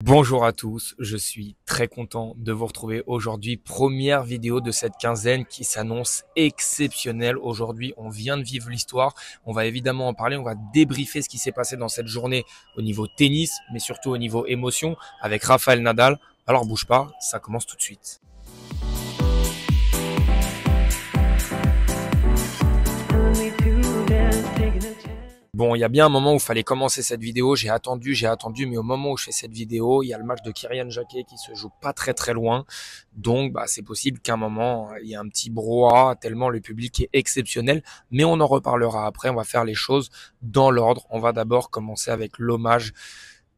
Bonjour à tous, je suis très content de vous retrouver aujourd'hui. Première vidéo de cette quinzaine qui s'annonce exceptionnelle. Aujourd'hui, on vient de vivre l'histoire. On va évidemment en parler, on va débriefer ce qui s'est passé dans cette journée au niveau tennis, mais surtout au niveau émotion avec Rafael Nadal. Alors bouge pas, ça commence tout de suite. Bon, il y a bien un moment où il fallait commencer cette vidéo. J'ai attendu, mais au moment où je fais cette vidéo, il y a le match de Kyrian Jacquet qui se joue pas très loin. Donc, c'est possible qu'à un moment, il y ait un petit brouhaha tellement le public est exceptionnel. Mais on en reparlera après. On va faire les choses dans l'ordre. On va d'abord commencer avec l'hommage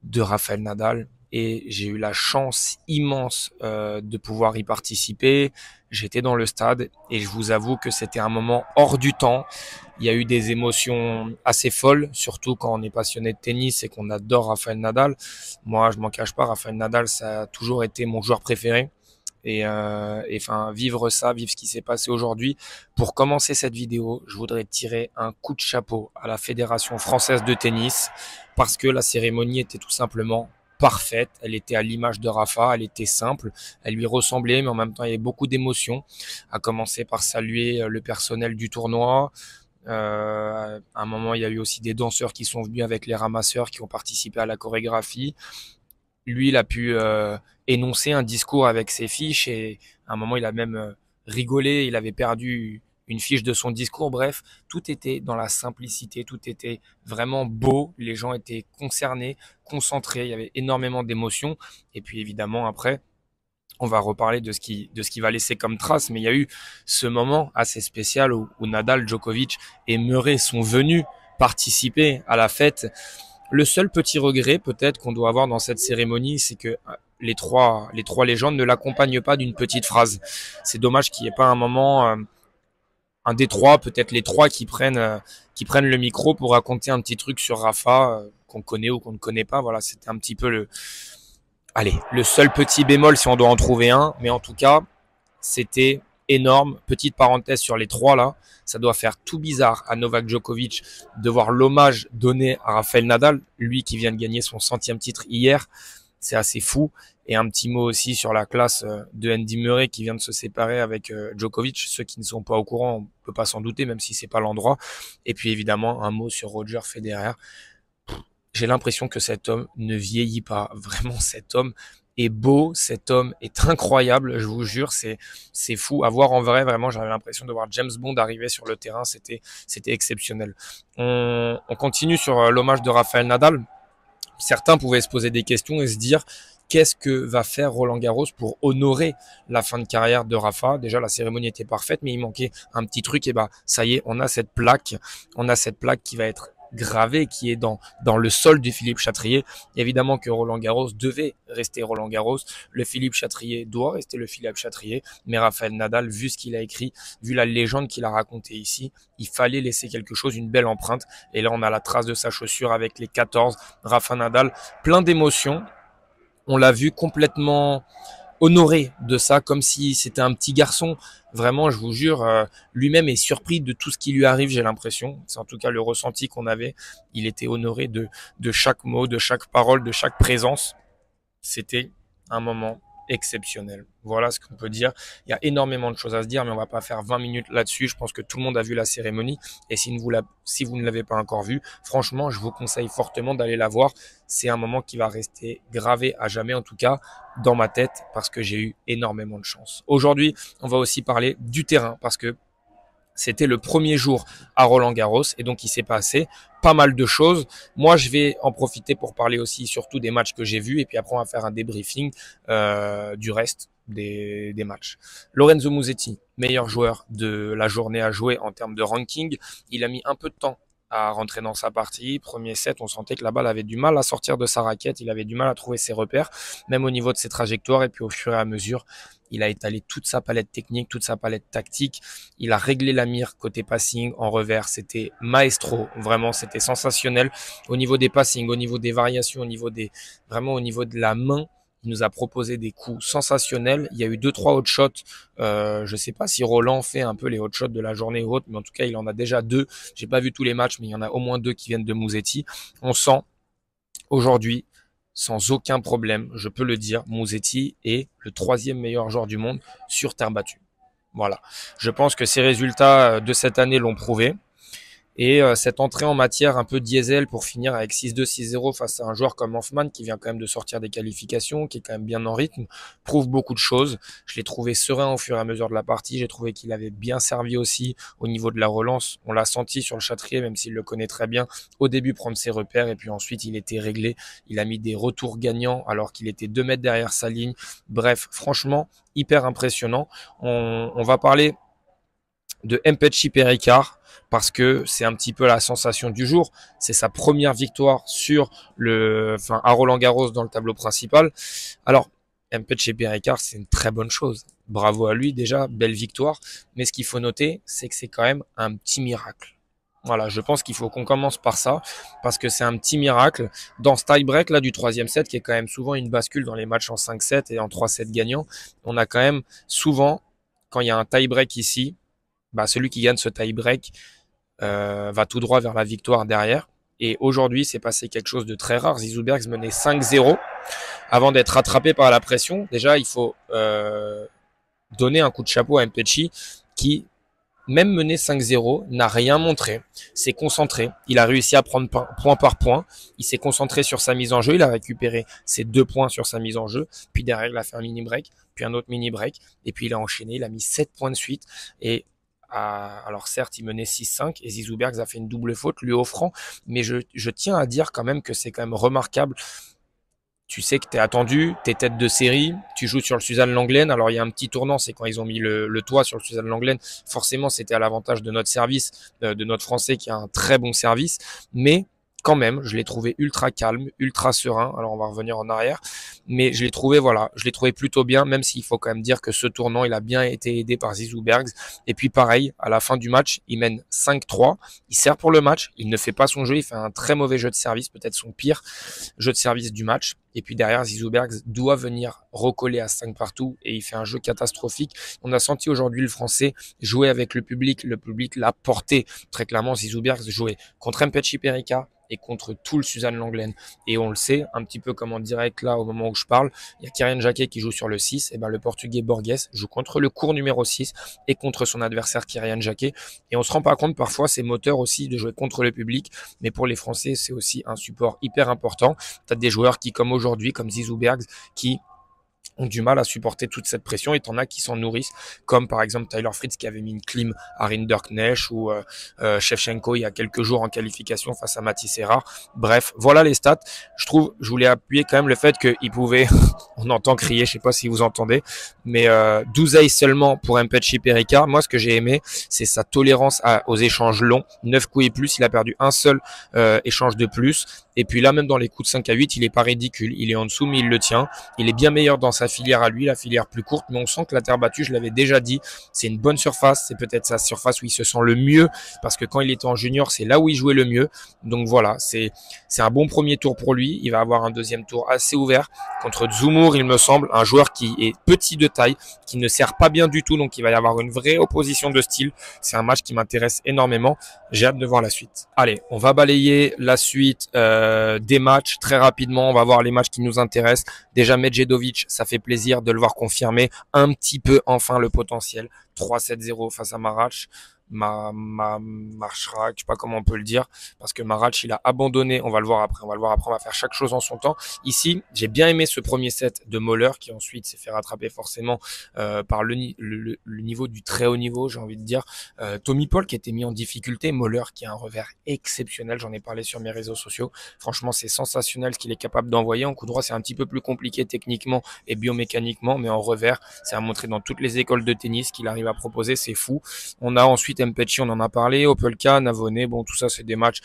de Rafael Nadal. Et j'ai eu la chance immense de pouvoir y participer. J'étais dans le stade et je vous avoue que c'était un moment hors du temps. Il y a eu des émotions assez folles, surtout quand on est passionné de tennis et qu'on adore Rafael Nadal. Moi, je m'en cache pas, Rafael Nadal, ça a toujours été mon joueur préféré. Enfin, vivre ça, vivre ce qui s'est passé aujourd'hui. Pour commencer cette vidéo, je voudrais tirer un coup de chapeau à la Fédération française de tennis parce que la cérémonie était tout simplement parfaite. Elle était à l'image de Rafa, elle était simple, elle lui ressemblait, mais en même temps, il y avait beaucoup d'émotions. À commencer par saluer le personnel du tournoi. À un moment, il y a eu aussi des danseurs qui sont venus avec les ramasseurs qui ont participé à la chorégraphie. Lui, il a pu énoncer un discours avec ses fiches et à un moment, il a même rigolé. Il avait perdu une fiche de son discours. Bref, tout était dans la simplicité, tout était vraiment beau. Les gens étaient concernés, concentrés. Il y avait énormément d'émotions. Et puis évidemment, après, on va reparler de ce qui va laisser comme trace, mais il y a eu ce moment assez spécial où Nadal, Djokovic et Murray sont venus participer à la fête. Le seul petit regret peut-être qu'on doit avoir dans cette cérémonie, c'est que les trois légendes ne l'accompagnent pas d'une petite phrase. C'est dommage qu'il n'y ait pas un moment, un des trois, peut-être les trois qui prennent le micro pour raconter un petit truc sur Rafa qu'on connaît ou qu'on ne connaît pas. Voilà, c'était un petit peu le seul petit bémol si on doit en trouver un, mais en tout cas, c'était énorme. Petite parenthèse sur les trois là, ça doit faire tout bizarre à Novak Djokovic de voir l'hommage donné à Rafael Nadal, lui qui vient de gagner son 100e titre hier. C'est assez fou. Et un petit mot aussi sur la classe de Andy Murray qui vient de se séparer avec Djokovic. Ceux qui ne sont pas au courant, on peut pas s'en douter, même si c'est pas l'endroit. Et puis évidemment, un mot sur Roger Federer. J'ai l'impression que cet homme ne vieillit pas. Vraiment, cet homme est beau, cet homme est incroyable, je vous jure, c'est fou. À voir en vrai, vraiment, j'avais l'impression de voir James Bond arriver sur le terrain, c'était exceptionnel. On continue sur l'hommage de Rafael Nadal. Certains pouvaient se poser des questions et se dire qu'est-ce que va faire Roland Garros pour honorer la fin de carrière de Rafa. Déjà, la cérémonie était parfaite, mais il manquait un petit truc. Et ça y est, on a cette plaque qui va être gravée, qui est dans le sol du Philippe Chatrier. Évidemment que Roland Garros devait rester Roland Garros. Le Philippe Chatrier doit rester le Philippe Chatrier. Mais Rafael Nadal, vu ce qu'il a écrit, vu la légende qu'il a racontée ici, il fallait laisser quelque chose, une belle empreinte. Et là, on a la trace de sa chaussure avec les 14. Rafa Nadal, plein d'émotions. On l'a vu complètement honoré de ça, comme si c'était un petit garçon. Vraiment, je vous jure, lui-même est surpris de tout ce qui lui arrive, j'ai l'impression. C'est en tout cas le ressenti qu'on avait. Il était honoré de chaque mot, de chaque parole, de chaque présence. C'était un moment exceptionnel. Voilà ce qu'on peut dire. Il y a énormément de choses à se dire, mais on va pas faire 20 minutes là-dessus. Je pense que tout le monde a vu la cérémonie. Et si vous ne l'avez pas encore vue, franchement, je vous conseille fortement d'aller la voir. C'est un moment qui va rester gravé à jamais, en tout cas, dans ma tête, parce que j'ai eu énormément de chance. Aujourd'hui, on va aussi parler du terrain, parce que c'était le premier jour à Roland-Garros et donc il s'est passé pas mal de choses. Moi, je vais en profiter pour parler aussi surtout des matchs que j'ai vus et puis après on va faire un débriefing du reste des matchs. Lorenzo Musetti, meilleur joueur de la journée à jouer en termes de ranking. Il a mis un peu de temps à rentrer dans sa partie. Premier set, on sentait que la balle avait du mal à sortir de sa raquette. Il avait du mal à trouver ses repères, même au niveau de ses trajectoires. Et puis au fur et à mesure, il a étalé toute sa palette technique, toute sa palette tactique. Il a réglé la mire côté passing, en revers. C'était maestro. Vraiment, c'était sensationnel. Au niveau des passings, au niveau des variations, vraiment au niveau de la main, il nous a proposé des coups sensationnels. Il y a eu 2-3 hot shots. Je sais pas si Roland fait un peu les hot shots de la journée ou autre, mais en tout cas, il en a déjà 2. J'ai pas vu tous les matchs, mais il y en a au moins 2 qui viennent de Musetti. On sent aujourd'hui sans aucun problème, je peux le dire, Musetti est le 3e meilleur joueur du monde sur terre battue. Voilà. Je pense que ces résultats de cette année l'ont prouvé. Et cette entrée en matière un peu diesel pour finir avec 6-2, 6-0 face à un joueur comme Hoffman qui vient quand même de sortir des qualifications, qui est quand même bien en rythme, prouve beaucoup de choses. Je l'ai trouvé serein au fur et à mesure de la partie. J'ai trouvé qu'il avait bien servi aussi au niveau de la relance. On l'a senti sur le Châtrier, même s'il le connaît très bien. Au début, prendre ses repères et puis ensuite, il était réglé. Il a mis des retours gagnants alors qu'il était 2 mètres derrière sa ligne. Bref, franchement, hyper impressionnant. On va parler de Mpetshi Pericard parce que c'est un petit peu la sensation du jour. C'est sa première victoire à Roland-Garros dans le tableau principal. Alors, Mpetshi Pericard, c'est une très bonne chose. Bravo à lui déjà, belle victoire. Mais ce qu'il faut noter, c'est que c'est quand même un petit miracle. Voilà, je pense qu'il faut qu'on commence par ça, parce que c'est un petit miracle. Dans ce tie-break là du 3e set, qui est quand même souvent une bascule dans les matchs en 5-7 et en 3-7 gagnants, on a quand même souvent, quand il y a un tie-break ici, celui qui gagne ce tie-break va tout droit vers la victoire derrière. Et aujourd'hui, c'est passé quelque chose de très rare. Zizou Bergs menait 5-0 avant d'être rattrapé par la pression. Déjà, il faut donner un coup de chapeau à Mpetshi qui, même mené 5-0, n'a rien montré. S'est concentré. Il a réussi à prendre point par point. Il s'est concentré sur sa mise en jeu. Il a récupéré ses 2 points sur sa mise en jeu. Puis derrière, il a fait un mini-break, puis un autre mini-break. Et puis il a enchaîné. Il a mis 7 points de suite. Et alors certes, il menait 6-5 et Zizou Bergs a fait une double faute, lui offrant. Mais je tiens à dire quand même que c'est quand même remarquable. Tu sais que tu es attendu, tu es tête de série, tu joues sur le Suzanne Lenglen. Alors il y a un petit tournant, c'est quand ils ont mis le toit sur le Suzanne Lenglen. Forcément, c'était à l'avantage de notre service, de notre Français qui a un très bon service. Mais quand même, je l'ai trouvé ultra calme, ultra serein. Alors on va revenir en arrière, mais je l'ai trouvé plutôt bien, même s'il faut quand même dire que ce tournant, il a bien été aidé par Zizou Bergs. Et puis pareil, à la fin du match, il mène 5-3, il sert pour le match, il ne fait pas son jeu, il fait un très mauvais jeu de service, peut-être son pire jeu de service du match. Et puis derrière, Zizou Bergs doit venir recoller à 5 partout et il fait un jeu catastrophique. On a senti aujourd'hui le Français jouer avec le public l'a porté très clairement. Zizou Bergs jouait contre Mpetshi Pericard et contre tout le Suzanne Lenglen. Et on le sait, un petit peu comme en direct là au moment où je parle, il y a Kyrian Jacquet qui joue sur le 6, et le portugais Borges joue contre le court numéro 6 et contre son adversaire Kyrian Jacquet. Et on se rend pas compte parfois, c'est moteur aussi de jouer contre le public, mais pour les Français, c'est aussi un support hyper important. Tu as des joueurs qui, comme aujourd'hui, comme Zizou Bergs, qui ont du mal à supporter toute cette pression et t'en as qui s'en nourrissent, comme par exemple Tyler Fritz qui avait mis une clim à Rinderknecht ou Shevchenko il y a quelques jours en qualification face à Mathis Serra. Bref, voilà les stats. Je voulais appuyer quand même le fait qu'il pouvait, on entend crier, je sais pas si vous entendez, mais 12 aces seulement pour Mpetshi Pericard. Moi, ce que j'ai aimé, c'est sa tolérance aux échanges longs. 9 coups et plus, il a perdu un seul échange de plus. Et puis là, même dans les coups de 5 à 8, il est pas ridicule. Il est en dessous, mais il le tient. Il est bien meilleur dans sa filière à lui, la filière plus courte, mais on sent que la terre battue, je l'avais déjà dit, c'est une bonne surface. C'est peut-être sa surface où il se sent le mieux, parce que quand il était en junior, c'est là où il jouait le mieux. Donc voilà, c'est un bon premier tour pour lui. Il va avoir un deuxième tour assez ouvert contre Zoumour, il me semble, un joueur qui est petit de taille, qui ne sert pas bien du tout, donc il va y avoir une vraie opposition de style. C'est un match qui m'intéresse énormément. J'ai hâte de voir la suite. Allez, on va balayer la suite des matchs très rapidement. On va voir les matchs qui nous intéressent. Déjà, Medjedovic, ça fait plaisir de le voir confirmer un petit peu enfin le potentiel. 3-7-0 face à Marac. Marchrak, je sais pas comment on peut le dire, parce que Marac, il a abandonné. On va le voir après. On va faire chaque chose en son temps. Ici, j'ai bien aimé ce premier set de Moller, qui ensuite s'est fait rattraper forcément par le niveau du très haut niveau, j'ai envie de dire. Tommy Paul qui était mis en difficulté. Moller qui a un revers exceptionnel. J'en ai parlé sur mes réseaux sociaux. Franchement, c'est sensationnel ce qu'il est capable d'envoyer. En coup droit, c'est un petit peu plus compliqué techniquement et biomécaniquement, mais en revers, c'est à montrer dans toutes les écoles de tennis qu'il arrive à proposer. C'est fou. On a ensuite Mpetshi, on en a parlé, Opelka, Navone, bon tout ça c'est des matchs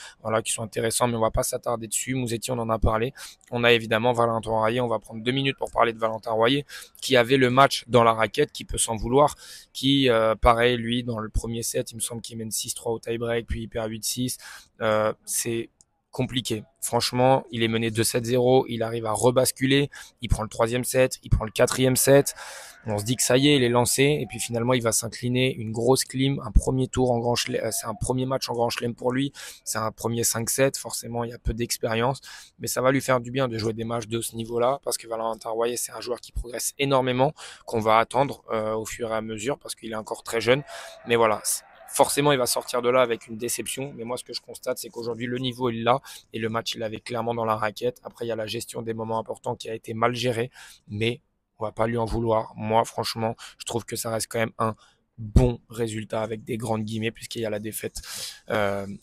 qui sont intéressants, mais on va pas s'attarder dessus. Musetti, on en a parlé. On a évidemment Valentin Royer, on va prendre 2 minutes pour parler de Valentin Royer, qui avait le match dans la raquette, qui peut s'en vouloir, qui pareil lui dans le premier set, il me semble qu'il mène 6-3 au tie-break, puis il perd 8-6. C'est compliqué. Franchement, il est mené 2-7-0, il arrive à rebasculer, il prend le troisième set, il prend le quatrième set. On se dit que ça y est, il est lancé, et puis finalement, il va s'incliner, une grosse clim, un premier tour en grand chelem, c'est un premier match en grand chelem pour lui, c'est un premier 5-7, forcément, il y a peu d'expérience, mais ça va lui faire du bien de jouer des matchs de ce niveau-là, parce que Valentin Royer, c'est un joueur qui progresse énormément, qu'on va attendre au fur et à mesure, parce qu'il est encore très jeune, mais voilà. Forcément, il va sortir de là avec une déception. Mais moi, ce que je constate, c'est qu'aujourd'hui, le niveau, il l'a. Et le match, il avait clairement dans la raquette. Après, il y a la gestion des moments importants qui a été mal gérée. Mais on va pas lui en vouloir. Moi, franchement, je trouve que ça reste quand même un bon résultat avec des grandes guillemets, puisqu'il y a la défaite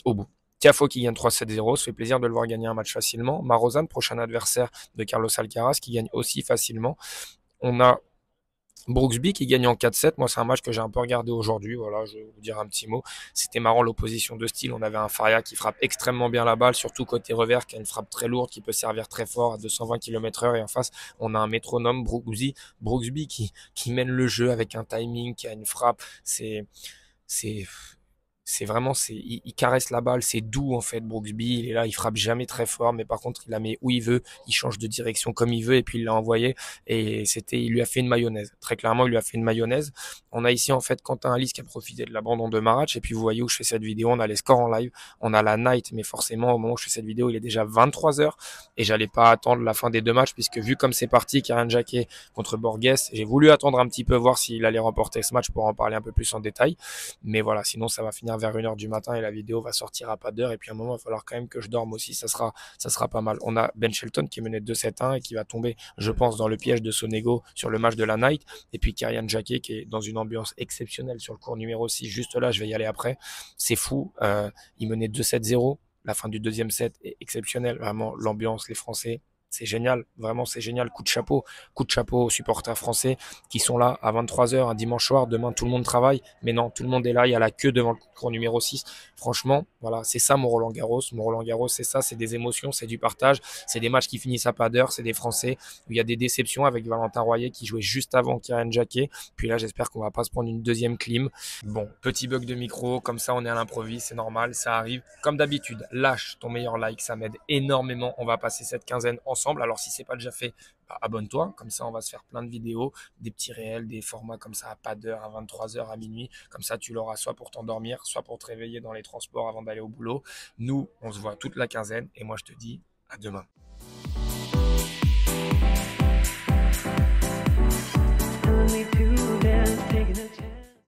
au bout. Tiafoe qui gagne 3-7-0, ça fait plaisir de le voir gagner un match facilement. Marozan, prochain adversaire de Carlos Alcaraz, qui gagne aussi facilement. On a Brooksby qui gagne en 4-7. Moi, c'est un match que j'ai un peu regardé aujourd'hui. Voilà, je vais vous dire un petit mot. C'était marrant l'opposition de style. On avait un Faria qui frappe extrêmement bien la balle, surtout côté revers, qui a une frappe très lourde, qui peut servir très fort à 220 km/h. Et en face, on a un métronome, Brooksby qui mène le jeu avec un timing, qui a une frappe. C'est, c'est vraiment, il caresse la balle, c'est doux en fait. Brooksby, il est là, il frappe jamais très fort, mais par contre, il la met où il veut, il change de direction comme il veut, et puis il l'a envoyé, et il lui a fait une mayonnaise. Très clairement, il lui a fait une mayonnaise. On a ici en fait Quentin Alice qui a profité de l'abandon de Marac, et puis vous voyez où je fais cette vidéo, on a les scores en live, on a la night, mais forcément, au moment où je fais cette vidéo, il est déjà 23 h et j'allais pas attendre la fin des deux matchs, puisque vu comme c'est parti, Karen Jacquet contre Borges, j'ai voulu attendre un petit peu, voir s'il allait remporter ce match pour en parler un peu plus en détail. Mais voilà, sinon ça va finir vers 1 h du matin et la vidéo va sortir à pas d'heure. Et puis à un moment, il va falloir quand même que je dorme aussi. Ça sera pas mal. On a Ben Shelton qui est mené 2-7-1 et qui va tomber, je pense, dans le piège de Sonego sur le match de la night. Et puis Kyrian Jacquet qui est dans une ambiance exceptionnelle sur le court numéro 6. Juste là, je vais y aller après. C'est fou. Il menait 2-7-0. La fin du deuxième set est exceptionnelle. Vraiment, l'ambiance, les Français. C'est génial, vraiment c'est génial, coup de chapeau aux supporters français qui sont là à 23 h un dimanche soir, demain tout le monde travaille, mais non, tout le monde est là, il y a la queue devant le cours numéro 6. Franchement, voilà, c'est ça mon Roland Garros, c'est ça, c'est des émotions, c'est du partage, c'est des matchs qui finissent à pas d'heure, c'est des Français, où il y a des déceptions avec Valentin Royer qui jouait juste avant Karen Jacquet, puis là j'espère qu'on va pas se prendre une deuxième clim. Bon, petit bug de micro, comme ça on est à l'improviste, c'est normal, ça arrive. Comme d'habitude, lâche ton meilleur like, ça m'aide énormément, on va passer cette quinzaine ensemble. Alors si c'est pas déjà fait, bah, abonne-toi, comme ça on va se faire plein de vidéos, des petits réels, des formats comme ça à pas d'heure, à 23 h, à minuit, comme ça tu l'auras soit pour t'endormir, soit pour te réveiller dans les transports avant d'aller au boulot. Nous, on se voit toute la quinzaine et moi je te dis à demain.